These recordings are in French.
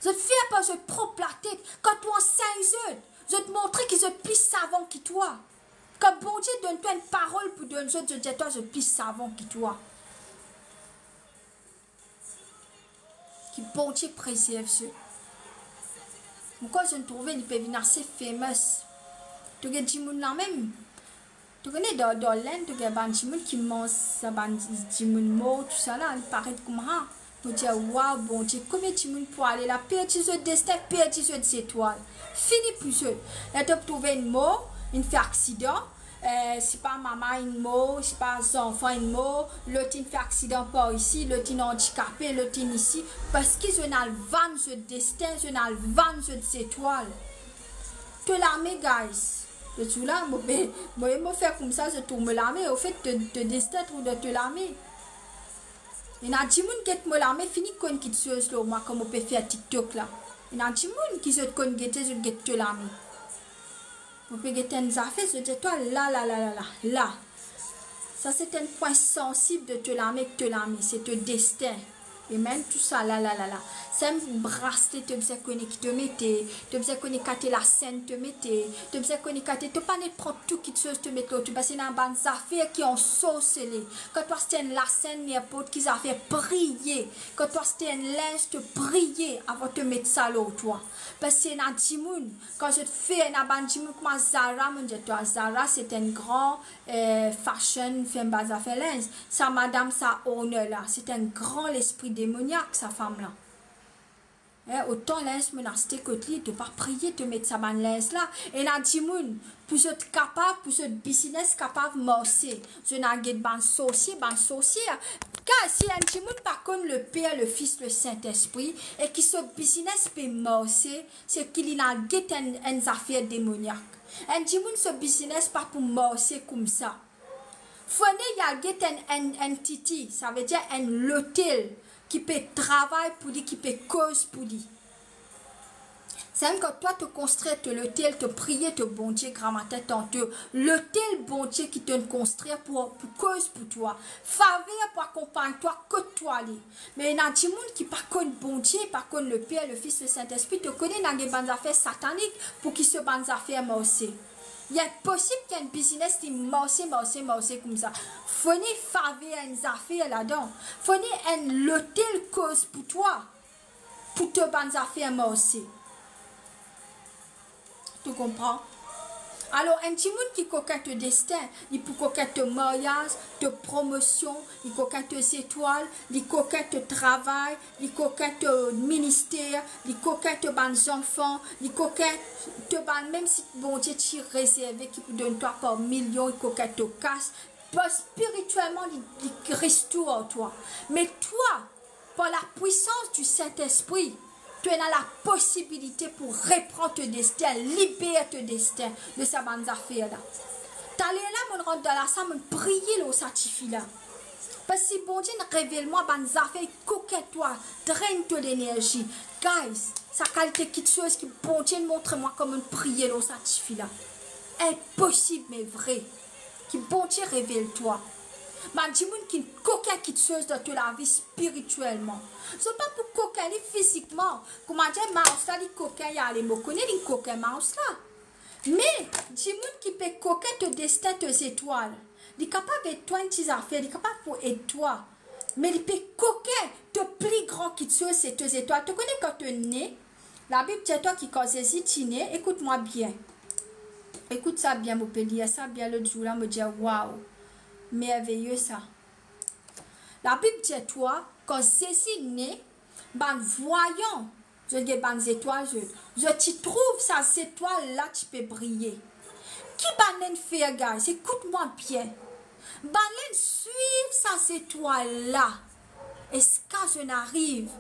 Je te fais pas, je te prends la tête. Quand tu en 5 ans, je te montre qu'ils sont plus savants que toi. Quand bon Dieu donne-toi une parole pour donner, je dis toi, je suis plus savant que toi. Qui bon Dieu préserve ce. Pourquoi je ne trouvais il peut venir assez famous. Tu as dit là même. Tu connais dans l'Inde, tu as des gens qui mangent des mots, tout ça là, il paraît comme ça. Tu dis, waouh, bon Dieu, combien de gens pour aller là, perdre ce destin, perdre ces étoiles. Fini pour eux. Là, tu as trouvé un mot, il fait accident. C'est pas maman une mot, c'est pas enfant une mot, l'autre fait accident par ici, l'autre handicapé, l'autre ici, parce qu'ils ont le vent ce destin, ils ont le vent ces étoiles. Tu l'armée, guys. Je suis là, moi, je fais comme ça, je tourne l'armée, au fait, de destin ou de te l'armée. Il y a des gens qui ont l'armée, fini qu'on quitte ce là, moi, comme on peut faire TikTok là. Il y a des gens qui se connaissent, je quitte te l'armée. On peut guetter une affaire, je dis toi là. Ça c'est un point sensible de te l'armée, c'est te destin. Et même tout ça là. Ça me brasse, te besoin connecter, te mettez, te besoin connecter la scène, te mettez, te besoin connecter, te pas net prendre tout qui te mettre là, tu passes dans bonnes affaires qui ont saucé. Quand toi c'était la scène, n'importe qui a fait prier. Quand toi c'était une linge, te prier avant de te mettre ça là, toi. Parce que dans Timoun, quand je te fais un ban Timoun comme Zara, mon Dieu, toi, Zara c'est un grand fashion, femme bas affaire linge. Ça madame, ça honneur là, c'est un grand l'esprit démoniaque, sa femme-là. Autant l'ins monastique côté, de pas prier, de mettre sa bonne linge là. Et la dimoun, pour être capable, pour ce business capable de marcher. Je n'ai pas de sorcier. Car si un dimoun par contre le Père, le Fils, le Saint-Esprit, et qui ce business peut marcher, c'est qu'il y a une affaire démoniaque. Un dimoun, ce business pas pour marcher comme ça. Fone y a une entité, ça veut dire un lotel qui peut travailler pour lui, qui peut cause pour lui. C'est quand toi te construis l'hôtel, te prier, te bon Dieu, grammaire tantôt. L'hôtel bon Dieu qui te construit pour cause pour toi. Faveur pour accompagner toi, que toi. Mais il y a des gens qui ne connaissent pas bon Dieu, pas connaissent le Père, le Fils, le Saint-Esprit, te connaissent dans des bonnes affaires sataniques pour qu'ils se bonnes affaires marchent. Il est possible qu'il y ait un business qui marche comme ça. Faut ni faveur une affaire là-dedans. Faut ni un l'hôtel cause pour toi. Pour te bonnes affaires marcher. Tu comprends? Alors, un petit monde qui coquette le destin, il peut coquette le mariage, de promotion, il coquette les étoiles, il coquette le travail, il coquette le ministère, il coquette les enfants, il coquette, même si bon Dieu t'y réservé, qui peut donner toi par millions, il coquette le casse, spirituellement, il restaure toi. Mais toi, par la puissance du Saint-Esprit, tu as la possibilité pour reprendre ton destin, libérer ton destin de sa bonne affaire là. Tu allé là, mon rentre dans la salle, mon prier le satisfait là. Parce que bon Dieu, révèle-moi bonnes affaires, coquette-toi, draine-toi l'énergie. Guys, sa qualité quelque chose qui bon Dieu montre-moi comment me prier le satisfait là. Impossible mais vrai. Qui bon Dieu révèle-toi. Mais dis-moi qui coquin qui te chose dans la vie spirituellement. Ce n'est pas pour coquin physiquement. Comment dire, mouse là, les coquins, il y a les mots connaît, les coquins mouse là. Mais dis-moi qui peut coquin te destin, tes étoiles. Il est capable de toi une petite affaire, il est capable pour aider toi. Mais il peut coquin te plus grand qui te chose, c'est tes étoiles. Tu connais quand tu es né, la Bible dit toi qui cause tu né, écoute-moi bien. Écoute ça bien, mon pélier, ça bien le jour là, me dit waouh. Merveilleux ça. La Bible dit toi, quand Jésus né, ben voyant, je dis ben étoiles, je t'y trouve ça, ces étoiles là, tu peux briller. Qui ben faire, guys? Écoute-moi bien. Ben suivre ça, ces étoiles là. Est-ce que je n'arrive?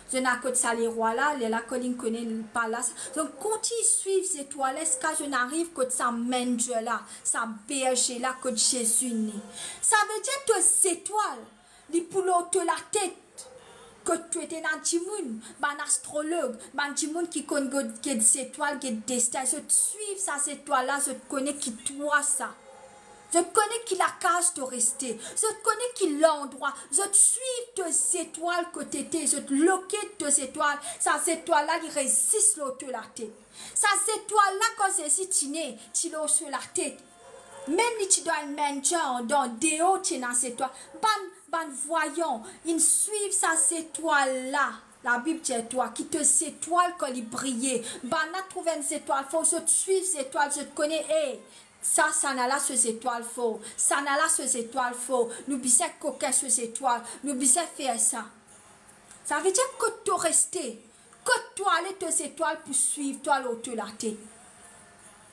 Je n'ai que ça les rois là, la colline connaît le palace. Donc, continue suivre ces étoiles. Est-ce que je n'arrive que ça mène là, ça berger là, que Jésus né. Ça veut dire que ces étoiles, les poulots de la tête, que tu étais dans le monde, un astrologue, un monde qui connaît des étoiles, qui est destin. Je te suis ça, ces étoiles là, je te connais qui toi ça. Je te connais qui la case te rester. Je te connais qui l'endroit. Je te suis tes étoiles que t'étais. Je te loquette tes étoiles. Ces étoiles-là, ils résistent l'autre la tête. Ces étoiles-là, quand c'est si tu n'es, tu l'as sur la tête. Même si tu dois maintenir dans des hauts, tu es dans ces étoiles. Ban voyons, ils suivent ces étoiles-là. La Bible dit toi, qui te s'étoile quand il brillait. Ban a trouvé une étoile, faut je te suivre ces étoiles, je te connais. Hey, ça n'a là ces étoiles faux. Ça n'a là ces étoiles faux. N'oublie pas coquin ces étoiles. N'oublie pas faire ça. Ça veut dire que tu restes. Que toi aller tes étoiles pour suivre toi l'autre la tête.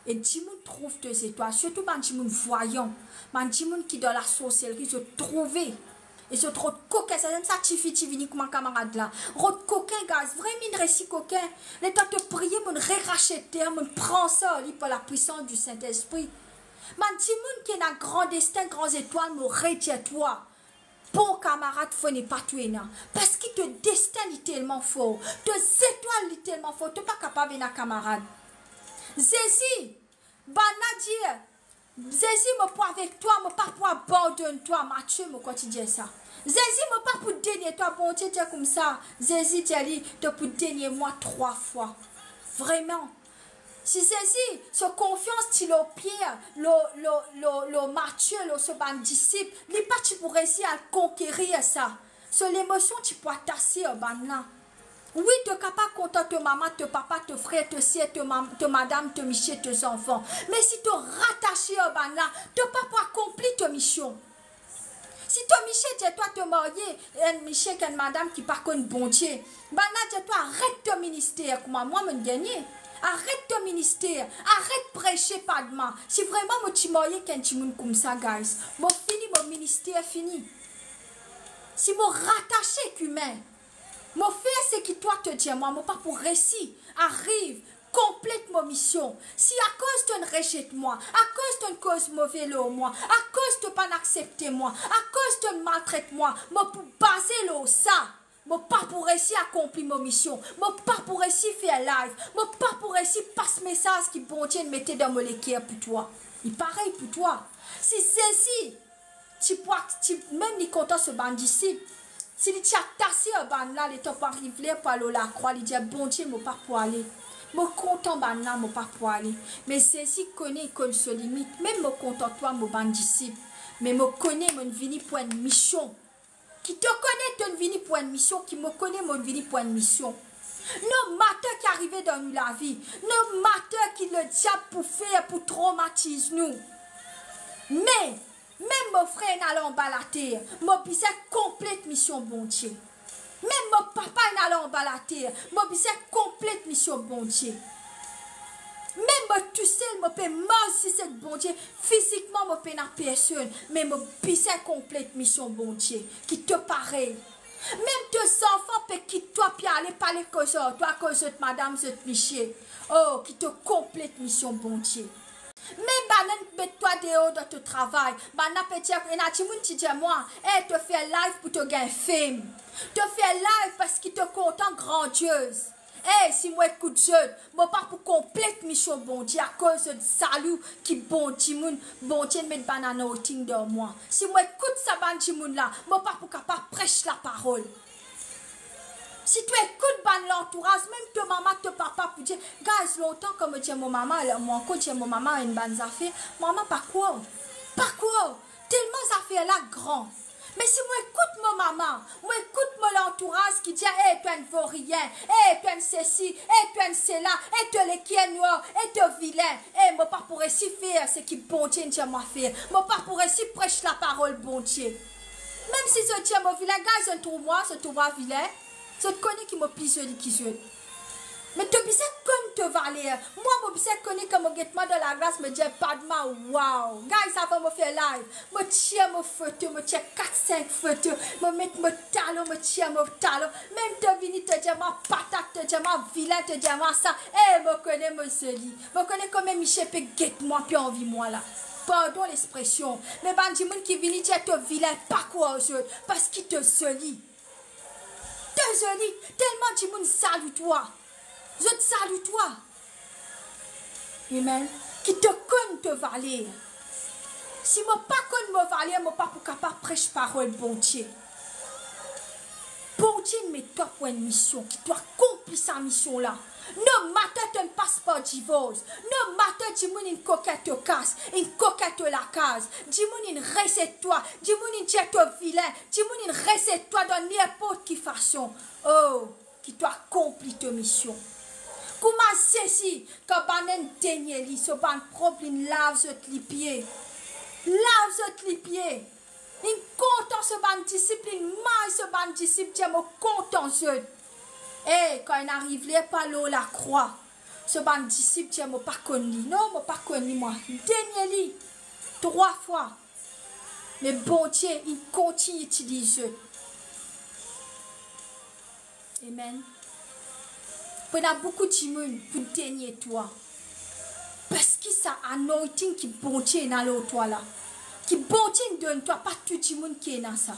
Et Dimoun trouve tes étoiles. Surtout quand Dimoun voyant. Man Dimoun qui dans la sorcellerie se trouver. Et ce trop coquin, ça ça tu vini comme un camarade là. Rot coquin, gaz, vraiment une récit coquin. L'état te prier, mon racheter, mon prend ça, lui, par la puissance du Saint-Esprit. Man Dimoun qui est un grand destin, grand étoile, me retient toi. Bon camarade, faut n'est pas tout énorme. Parce que te destin est tellement fort. Te étoiles est tellement fort. Tu n'es pas capable de camarade. Zézi, Banadir, Zézi, me pas avec toi, me pas pour abandonner toi, Mathieu, me quoi tu dis ça. Zézi, me pas pour dénier toi, bon, tu dis comme ça. Zézi, tu as dit, te pour dénier moi 3 fois. Vraiment. Si Zézi, ce confiance, tu l'as pied, le Mathieu, ce ban disciple, les pas tu pourrais réussir à conquérir ça. Sur l'émotion, tu peux tasser au ban là. Oui, tu es capable de compter maman, te papa, te frère, te sœur, te madame, te michel, tes enfants. Mais si tu rattaché au ban là, tu n'as pas accompli ta mission. Si toi, Michel, toi, te marier, Michel, une madame qui par contre bon Dieu, ben là, toi, arrête ton ministère, comment moi, me gagner. Arrête ton ministère, arrête de prêcher pas de moi. Si vraiment, moi, tu marier quand tu m'as comme ça, guys, moi, fini, mon ministère, fini. Si moi, rattaché qu'humain, moi, fais ce que toi te dis, moi, pas pour récit, arrive, complète ma mission. Si à cause de rejette moi, à cause de cause mauvais l'eau moi, à cause de pas accepter moi, à cause de maltraite moi, moi pour baser l'eau ça, moi pas pour réussir à accomplir ma mission, moi pas pour réussir faire live, moi pas pour réussir passer message qui bon Dieu mettait dans mon équerre pour toi. Il pareil pour toi. Si ceci, même les contents se bandent ici. Si tu as tassé un ban là, les top arrivés pour aller la croix, il dit bon Dieu, moi pas pour aller. Moi content ban là, moi pas pour aller. Mais c'est si connaît qu'on se limite, même moi content toi, moi ban disciple. Mais moi connais mon vini pour une mission. Qui te connaît ton vini pour une mission, qui me connaît mon vini pour une mission. Nos matins qui arrivaient dans nous la vie, nos matins qui le diable pour faire, pour traumatiser nous. Mais même mon frère n'allant pas la terre, mon bisset complète mission bon Dieu. Même mon papa n'allant pas la terre, mon bisset complète mission bon Dieu. Même moi tout seul, je peux mort si c'est bon Dieu. Physiquement, je peux pas personne, mais mon bisset complète mission bon Dieu. Qui te pareil. Même tes enfants peuvent quitter toi puis aller parler que ça, toi que cette madame, cette Michel. Oh, qui te complète mission bon Dieu. Même banan mets-toi dehors dans ton travail. Banan peut dire que Natimoun tu dis moi, eh te faire live pour te gagner fame. Te faire live parce qu'il te content grandiose. Eh si moi écoute jeune, moi pas pour complète mission bon Dieu à cause de salut qui bon Timoun, bon Dieu met banana au ting de moi. Si moi écoute ça ban Timoun là, moi pas pour capable prêcher la parole. Si tu écoutes l'entourage, même ton maman, ton papa, pour dire, guys, longtemps comme je dis mon maman, moi quand je dis mon maman une bonne affaire, maman, pas quoi? Pas quoi? Tellement ça fait là grand. Mais si moi écoute mon maman, moi écoute mon entourage qui dit, eh, toi ne vaux rien, eh, toi ne ceci, eh, toi ne cela, eh, toi le qui est noir, eh, toi vilain, eh, moi pas pour réussir faire ce qui bon Dieu dit moi faire, moi pas pour réussir prêcher la parole bon Dieu. Même si ce Dieu mon vilain, guys, je trouve moi, je trouve vilain. Je te connais qui me pisse qui je. Mais tu sais comme te valer. Moi, je sais connais comme moi dans la grâce me dit pas de mal. Wow. Guys, ça va me faire live. Me tiens mon photo, me tiens 4-5 photos. Me mettre mon talon, me tiens mon talon. Même te vini te dire ma patate, te dire ma vilain, te dire ma ça. Eh, me connais mon soli. Me connais comme Michel peut guette moi puis envie moi là. Pardon l'expression. Mais bandimoun qui vini dire te vilain pas quoi aux autres. Parce qu'il te soli. Désolé, tellement du monde salue toi. Je te salue toi. Amen. Qui te connaît te valer. Si je ne pas me valer, je ne pas capable de prêcher parole, bon Dieu. Bon Dieu, mais toi pour une mission qui doit accomplir sa mission là. No matter ton passeport divorce. No matter dis-moi une coquette au casse, une coquette la case. Dis-moi une recette toi, dis-moi une jet au vilain, dis-moi une recette toi dans n'importe quelle façon. Oh, qui doit accomplir ta mission. Comment c'est si quand on a un dernier lit, ce ban problème lave les pieds. Lave les pieds. Il content ce ban discipline, mal ce ban discipline, je me content ce. Et quand il arrive là, pas l'eau la croix. Ce ban disciple, je me pas connu. Non, je pas connu moi. Dernier lit, 3 fois. Mais bon Dieu, il continue d'utiliser. Amen. Il y a beaucoup de monde pour dernier toi. Parce que ça anointing qui bon Dieu dans l'eau toi là. Qui bon Dieu donne toi, pas tout le monde qui est dans ça.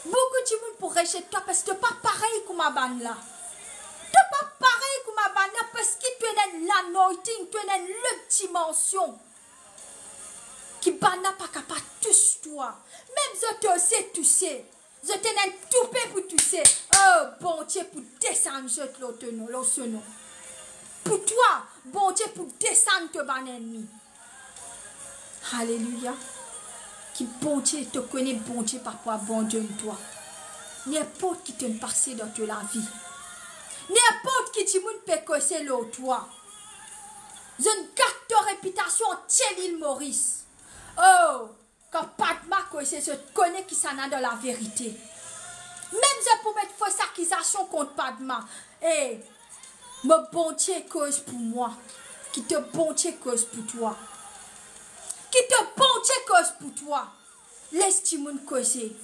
Beaucoup de monde pour rejeter toi parce que tu n'es pas pareil comme ma bande là. Tu n'es pas pareil comme ma bande là parce que tu es dans l'anointing, tu es dans l'autre dimension. Qui bande pas capable de toucher toi. Même si tu sais, tu sais. Je t'ai un toupé pour tout ça. Oh, bon Dieu, pour descendre l'autre nom. Pour toi, bon Dieu, pour descendre ton bon ennemi. Alléluia. Qui bon Dieu te connaît, bon Dieu, parfois abandonne-toi. N'importe qui te passé dans ta vie. N'importe qui te peut causer l'autre toi. Je ne garde ta réputation en l'île Maurice. Oh, quand Padma se connaît qui s'en a dans la vérité. Même si pour mettre fausse accusation contre Padma. Eh, mon bon Dieu cause pour moi. Qui te bon Dieu cause pour toi. Qui te bon Dieu cause pour toi. Laisse-moi causer.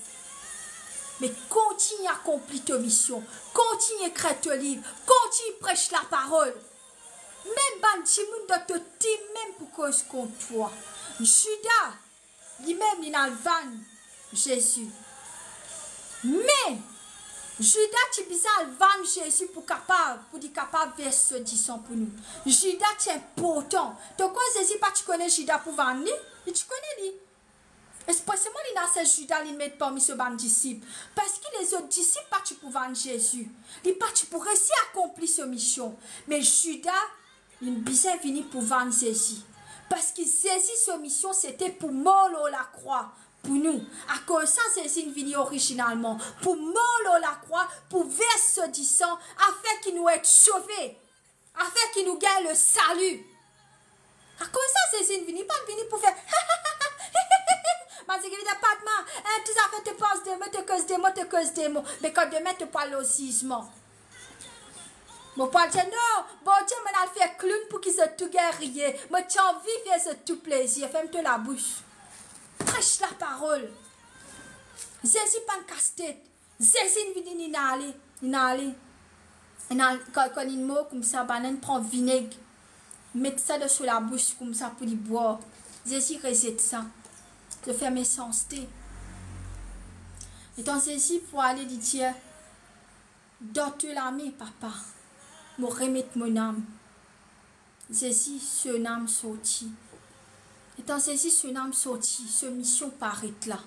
Mais continue à accomplir ta mission. Continue à écrire ton livre. Continue à prêcher la parole. Même Bandimoun dans ton team, même pour cause contre toi. Judas, lui-même, il a le van Jésus. Mais, Judas, tu as le van Jésus pour dire capable de verser ce 10 pour nous. Judas, c'est important. Donc, quand Jésus, pas tu connais Judas pour vendre, tu connais lui. Especially, il a ce Judas, il met parmi ce ban disciples. Parce que les autres disciples, pas tu pour vendre Jésus. Ils pas tu pour réussir à accomplir cette mission. Mais Judas, il est venu pour vendre Jésus. Parce que Jésus, sa mission, c'était pour mourir la croix. Pour nous. À cause de ça, Jésus est venu originalement. Pour mourir la croix, pour verser ce 10 afin qu'il nous ait sauvés. Afin qu'il nous gagne le salut. À cause de ça, Jésus est venu. Pas venu pour faire. Tu as fait te passes des mots, te cause des mots. Mais quand demain, tu parles au gisement. Mon père dit non, bon Dieu, je vais faire clown pour qu'ils soient tout guerriers. Mais tu as envie de faire ce tout plaisir. Ferme-toi la bouche. Prêche la parole. Jésus pas de casse-tête. Jésus il aller. Quand il mot comme ça, banane prend vinaigre. Mettre ça sur la bouche comme ça pour y boire. Jésus résiste ça. Je fais mes sens. Et dans Jésus pour aller dire, dans toute la main, papa, me remettre mon âme. Jésus, son âme sorti. Et dans Jésus, son âme sorti, ce mission paraît là.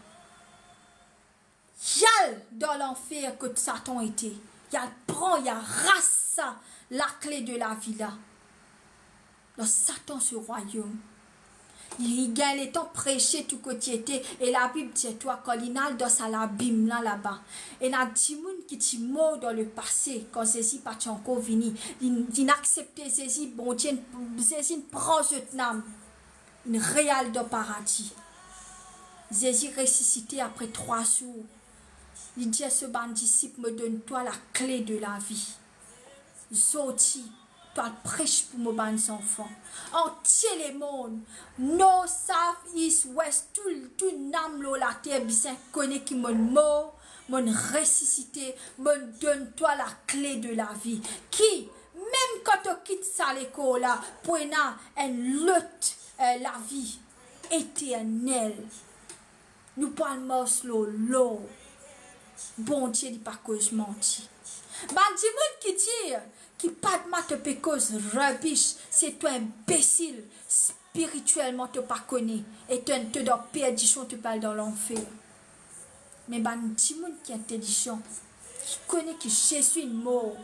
Yal dans l'enfer que Satan était. Yal prend, yal rase ça, la clé de la vie là. Dans Satan, ce royaume. Il gagne le temps prêcher tout côté était et la Bible dit toi quand il a dans sa l'abîme là-bas et il y a des gens qui sont morts dans le passé quand Jésus pas encore venu il n'accepte Jésus bon Dieu Jésus prend cette âme une réelle de paradis Jésus ressuscité après 3 jours il dit à ce bon disciple me donne toi la clé de la vie sorti toi prêche pour mes bons enfants. Entier les mondes. Nord, south, east, west. Tout n'âme la terre bien connaît qui mon mort, mon ressuscité, mon donne-toi la clé de la vie. Qui, même quand tu quittes ça l'école là, pour une lutte, la vie éternelle. Nous parlons l'eau. Bon Dieu, il pas cause menti. Ban di moun qui tire, qui pas de maths te cause rubbish, c'est toi imbécile, spirituellement te pas connais, et te dans perdition te parle dans l'enfer. Mais ben, petit monde qui est intelligent, qui connaît que Jésus est mort,